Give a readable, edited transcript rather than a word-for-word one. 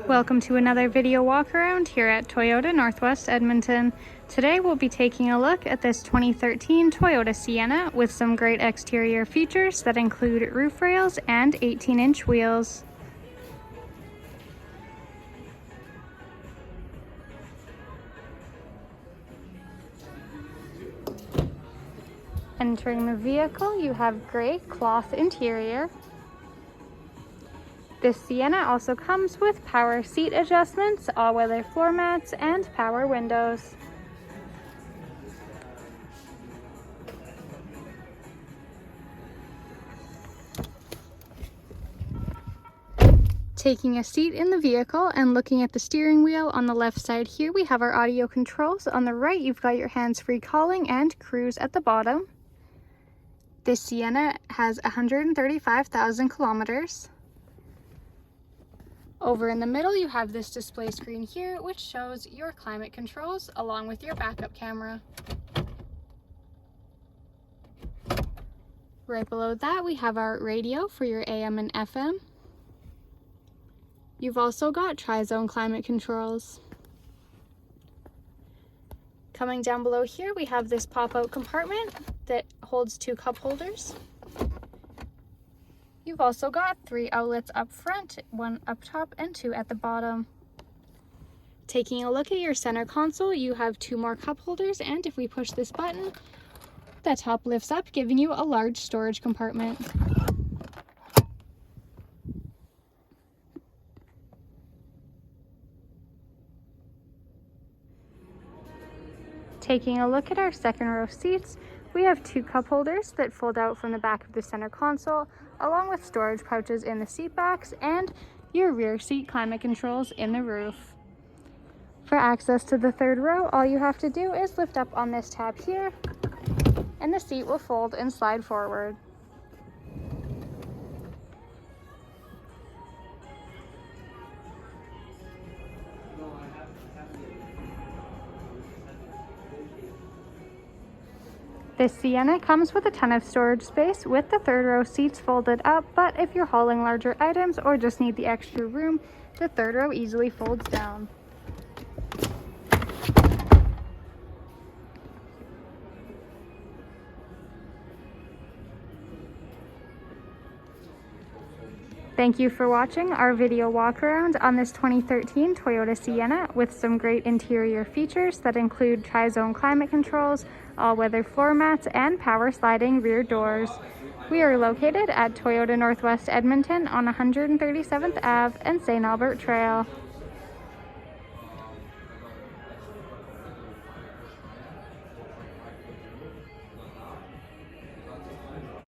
Welcome to another video walk around here at Toyota Northwest Edmonton. Today we'll be taking a look at this 2013 Toyota Sienna with some great exterior features that include roof rails and 18-inch wheels. Entering the vehicle, you have gray cloth interior. This Sienna also comes with power seat adjustments, all-weather floor mats, and power windows. Taking a seat in the vehicle and looking at the steering wheel on the left side here, we have our audio controls. On the right, you've got your hands-free calling and cruise at the bottom. This Sienna has 135,000 kilometers. Over in the middle, you have this display screen here, which shows your climate controls along with your backup camera. Right below that, we have our radio for your AM and FM. You've also got tri-zone climate controls. Coming down below here, we have this pop-out compartment that holds 2 cup holders. You've also got 3 outlets up front, 1 up top and 2 at the bottom. Taking a look at your center console, you have 2 more cup holders, and if we push this button, the top lifts up, giving you a large storage compartment. Taking a look at our second row seats, we have 2 cup holders that fold out from the back of the center console, along with storage pouches in the seat backs and your rear seat climate controls in the roof. For access to the third row, all you have to do is lift up on this tab here, and the seat will fold and slide forward. This Sienna comes with a ton of storage space with the third row seats folded up, but if you're hauling larger items or just need the extra room, the third row easily folds down. Thank you for watching our video walk around on this 2013 Toyota Sienna with some great interior features that include tri-zone climate controls, all-weather floor mats, and power sliding rear doors. We are located at Toyota Northwest Edmonton on 137th Ave and St. Albert Trail.